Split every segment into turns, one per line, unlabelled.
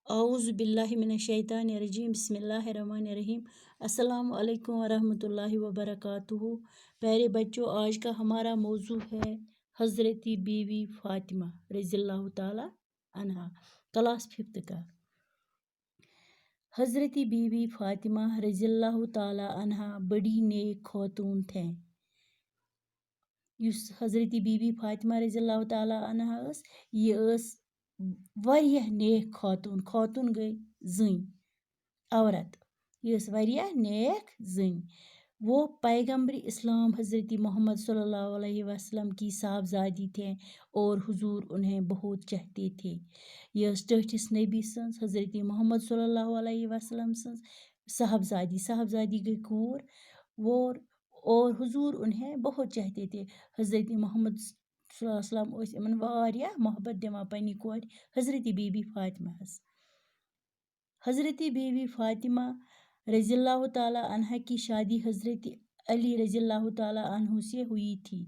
اعوذ باللہ من الشیطان الرجیم بسم اللہ الرحمن الرحیم السلام علیکم ورحمۃ اللہ وبرکاتہ۔ پیارے بچوں، آج کا ہمارا موضوع ہے حضرت بی بی فاطمہ رضی اللہ تعالی عنہا، کلاس 5 کا۔ حضرت بی بی فاطمہ رضی اللہ تعالی عنہا بڑی نیک خاتون تھیں۔ یس حضرت بی بی فاطمہ رضی اللہ تعالی عنہا یہ واریاہ نیک خاتون گئی زٔنۍ عورت، یہ واریاہ نیک زٔنۍ۔ وہ پیغمبر اسلام حضرت محمد صلی اللہ علیہ وسلم کی صاحبزادی تھے اور حضور انہیں بہت چاہتے تھے۔ یہ ٹھٹھس نبی سنز حضرت محمد صلی اللہ علیہ وسلم سنز صاحبزادی گئی کور اور حضور انہیں بہت چاہتے تھے۔ حضرت محمد صلی اللہ علیہ وسلم اس امن واریاہ محبت دِوان پننہِ کورِ حضرت بی بی فاطمہ ہس۔ حضرت بی بی فاطمہ رضی اللہ تعالی عنہ کی شادی حضرت علی رضی اللہ تعالی عنہ سے ہوئی تھی۔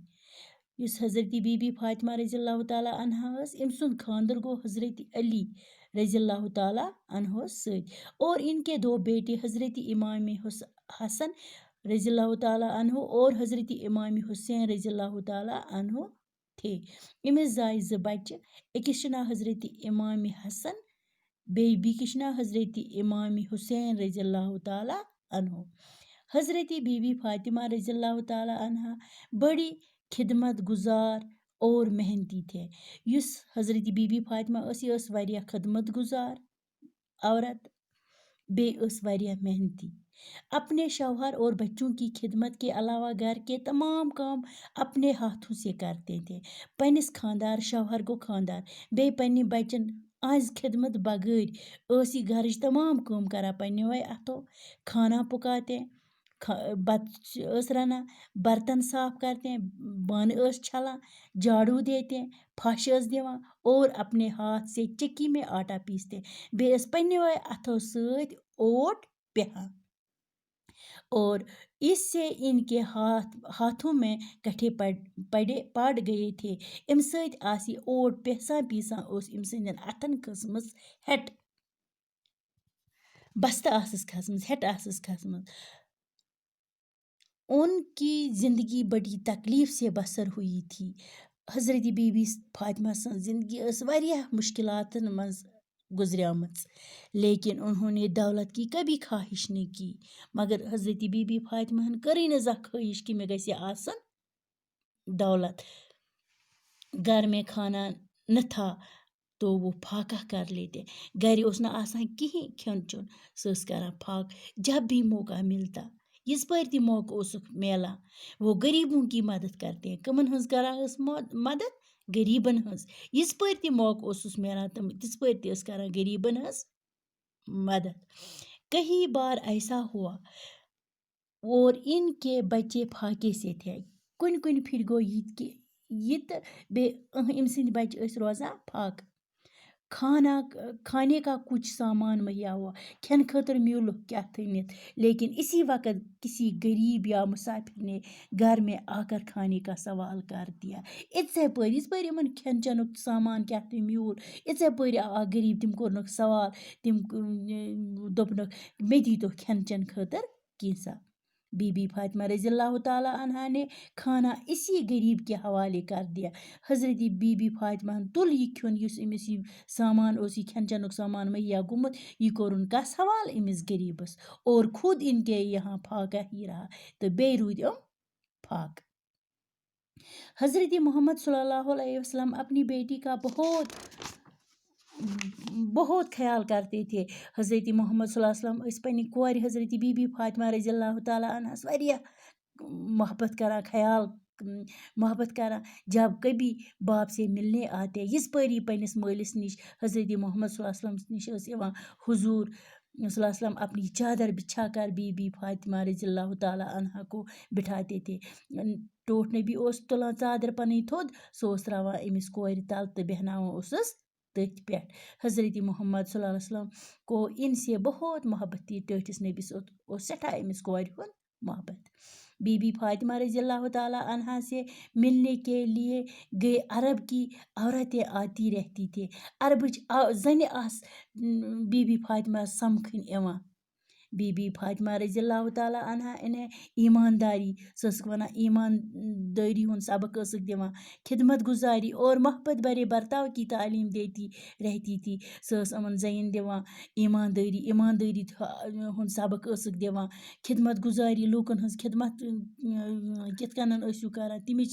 یس حضرت بی بی فاطمہ رضی اللہ تعالی عنہ ام سند خاندر گو حضرت علی رضی اللہ تعالی عنہ سۭتۍ، اور ان کے دو بیٹے حضرت امام حسن رضی اللہ تعالی عنہ اور حضرت امام حسین رضی اللہ تعالی عنہ تھے۔ امس زائے زٕ بچہ، اکس چھ ناو حضرت امام حسن بیٚکِس چھ ناو حضرت امام حسین رضی اللہ تعالی عنہ۔ حضرت بی بی فاطمہ رضی اللہ تعالی عنہ بڑی خدمت گزار اور محنتی تھے۔ یس حضرت بی بی فاطمہ یہ واریاہ خدمت گزار عورت واریاہ محنتی۔ اپنے شوہر اور بچوں کی خدمت کے علاوہ گھر کے تمام کام اپنے ہاتھوں سے کرتے تھے۔ پنس خاندار شوہر گو خاندار پنہ بچن آز خدمت بغیر یہ گھرچ تمام کام کران پننو اتھو، کھانا پکاتے، بت رنان، برتن صاف کرتے، بانہ چھلان، جھاڑو دیتے، پھش دیوان اور اپنے ہاتھ سے چکی میں آٹا پیستے، پننو اتھو سۭتۍ اوٹ پیہان، اور اس سے ان کے ہاتھوں میں کٹھے پڑ گئے تھے۔ ام سۭتۍ آس یہ اوٹ پیسان ام سندین اتھن کھسمٕژ ہیٹ، بستہ آسس کھسمٕژ، ہیٹ آسس کھسمٕژ۔ ان کی زندگی بڑی تکلیف سے بسر ہوئی تھی۔ حضرت بی بی فاطمہ سن زندگی واریاہ مشکلاتن مز گزریمٕژ، لیکن انہوں نے دولت کی کبھی خواہش نہیں کی، مگر حضرت بی بی فاطمہ ہن کری نہ زانٛہہ خواہش کہ مے گژھِ آسن دولت۔ گھر میں کھانا نہ تھا تو وہ پھاکہ کر لیتے، گھر اوس نہ آسان کہین کھیون چون، سۄ ٲس کران پھاکہ جب بھی موقع ملتا، یِژ پھر تہِ موقع اوسُکھ میلان وہ غریبوں کی مدد کرتے ہیں۔ کمن ہنٛز کران ٲس مدد؟ غریبن ہنٛز۔ یِژ پھر تہِ موقع اوسُس میلان تم تِژ پھر تہِ ٲس کران غریبن ہنٛز مدد۔ کئی بار ایسا ہوا اور ان کے بچے پھاکے سے تھے، کن پھر گو یہ تہ بیٚیہِ ام سٕنٛدۍ بچہ ٲسۍ روزان پھاکہٕ۔ کھانے کا کچھ سامان مہیا ہوا، کھین خاطر میولُکھ کیا تھٲنِتھ، لیکن اسی وقت کسی غریب یا مسافر نے گھر میں آ کر کھانے کا سوال کر دیا۔ یِژھے پٲرۍ یِمن کھین چینُک سامان کیا تھٲے میوٗل، یِژھے پٲرۍ آو غریب، تِم کوٚرنکھ سوال، تِم دوٚپنکھ مےٚ دیٖتو کھین چین خٲطر کینٛژھا۔ بی بی فاطمہ رضی اللہ تعالی عنہا نے کھانا اسی غریب کے حوالے کر دیا۔ حضرت بی بی فاطمہ ہن تُل یہ کھیون یُس أمِس یہ سامان اوس، یہ کھین چینُک سامان مہیا گوٚمُت، یہ کوٚرُن کس حوالہ أمِس غریبس، اور خود ان کے یہاں پھاکہ ہی رہا، تو بیٚیہِ روٗدۍ یِم پھاکہٕ۔ حضرت محمد صلی اللہ علیہ وسلم اپنی بیٹی کا بہت خیال کرتے تھے۔ حضرت محمد صلی اللہ علیہ وسلم اس پننہِ کورِ حضرت بی بی فاطمہ رضی اللہ تعالی عنہس واریاہ محبت کران، جب کبھی باپ سے ملنے آتے، یِژ پٲری پننس مٲلِس نش حضرت محمد صلی اللہ علیہ وسلم نش ٲسۍ یِوان، حضور صلی اللہ علیہ وسلم اپنی چادر بچھا کر بی بی فاطمہ رضی اللہ تعالی عنہا کو بٹھاتے تھے۔ ٹوٹھ نبی اوس تُلان ژادر پنٕنۍ تھوٚد، سُہ اوس تراوان أمِس کورِ تل تہٕ بیہناوان اوسُس تٔتھۍ پٮ۪ٹھ۔ حضرت محمد صلی اللہ علیہ وسلم کو ان سے بہت محبت تھی، ٹٲٹھس نبیس اوس سٹھاہ أمِس کورِ ہُنٛد محبت۔ بی بی فاطمہ رضی اللہ تعالیٰ عنہا سے ملنے کے لیے گئے عرب کی عورتیں آتی رہتی تھے. عربٕچ زنہِ آسہٕ بی بی فاطمہ سمکھٕنۍ یِوان. بی بی فاطمہ رضی اللہ تعالیٰ عنہا انہیں ایمانداری سٕک ونان ایمانداری ہُنٛد سبق ٲسٕکھ دِوان, خدمت گزاری اور محبت بھرے برتاؤ کی تعلیم دیتی رہتی تھی. سۄ ٲس یِمن زَنٮ۪ن دِوان ایماندٲری ہُنٛد سبق ٲسٕکھ دِوان, خدمت گزاری لوٗکن ہٕنٛز خدمت کِتھ کٔنن ٲسِو کران تمِچ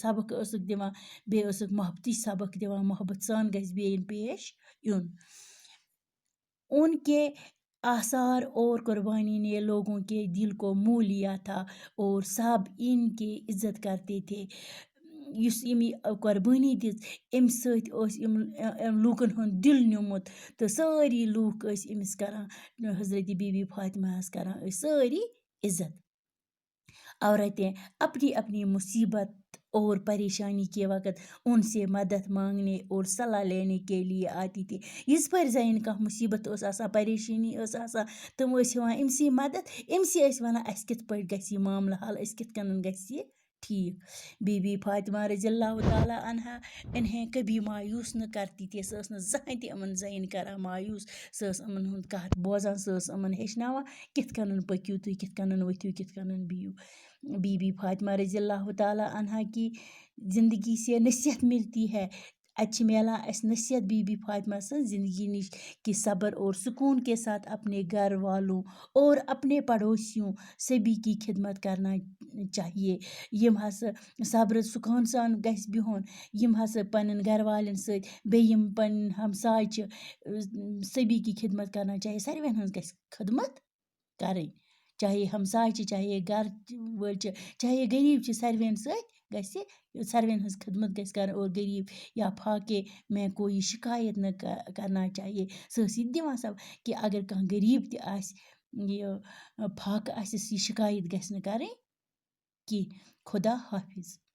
سبق ٲسٕکھ دِوان. بیٚیہِ ٲسٕکھ محبتٕچ سبق دِوان, محبت سان گژھِ بیٚیِن پیش یُن. ان کے آثار اور قربانی نے لوگوں کے دل کو مو لیا تھا اور سب ان کی عزت کرتے تھے. یُس أمۍ یہِ قۄربٲنی دِژ اَمہِ سۭتۍ اوس لوٗکن ہُنٛد دِل نیوٗمُت تہٕ سٲری لوٗکھ ٲسۍ أمِس کران, حضرت بی بی فاطمہ ہس کران ٲسۍ سٲری عزت. عورتیں اپنی اپنی مصیبت اور پریشانی کے وقت ان سے مدد مانگنے اور صلاح لینے کے لیے آتی تھی. یِژ پھِر زَنٮ۪ن کانٛہہ مُصیبت ٲس آسان, پریشٲنی ٲس آسان, تِم ٲسۍ ہٮ۪وان أمۍسٕے مدد, أمۍسٕے ٲسۍ وَنان اَسہِ کِتھ پٲٹھۍ گژھِ یہِ معاملہٕ حل, أسۍ کِتھ کٔنن گژھِ یہِ ٹھیٖک. بی بی فاطمہ رضی اللہ تعالیٰ عنہا انہیں کبھی مایوس نہ کرتی تھی. سۄ ٲس نہٕ زٕہٕنۍ تہِ یِمن زَنٮ۪ن کران مایوس. سۄ ٲس یِمن ہُنٛد کَتھ بوزان, سۄ ٲس یِمن ہیٚچھناوان کِتھ کٔنن پٔکِو تُہۍ, کِتھ کٔنن ؤتھِو, کِتھ کٔنن بِہِو. بی بی فاطمہ رضی اللہ تعالیٰ عنہا کی زندگی سے نصیحت ملتی ہے. اَتہِ چھِ میلان اَسہِ نصیحت بی بی فاطمہ سٕنٛز زندگی نِش کہ صبر اور سکون کے ساتھ اپنے گھر والوں اور اپنے پڑوسیوں سبھی کی خدمت کرنا چاہیے. یِم ہسا صبر سکون سان گژھِ بِہُن, یِم ہسا پنٕنۍ گھر والٮ۪ن سۭتۍ, بیٚیہِ یِم پنٕنۍ ہمساے چھِ سبھی کی خدمت کرنا چاہیے. ساروِین ہٕنٛز گژھِ خدمت کرٕنۍ, چاہے ہمساے چھِ, چاہے گھر وٲلۍ چھِ, چاہے غریٖب چھِ, ساروِین سۭتۍ گژھِ ساروِین ہٕنٛز خدمت گژھِ کرٕنۍ. اور غریٖب یا پھاکے میں کوئی شکایت نہ کرنا چاہیے. سۄ ٲس یہِ تہِ دِوان سب کہِ اگر کانٛہہ غریٖب تہِ آسہِ, یہِ پھاکہٕ آسٮ۪س, یہِ شکایت گژھِ نہٕ کرٕنۍ کینٛہہ. خدا حافظ.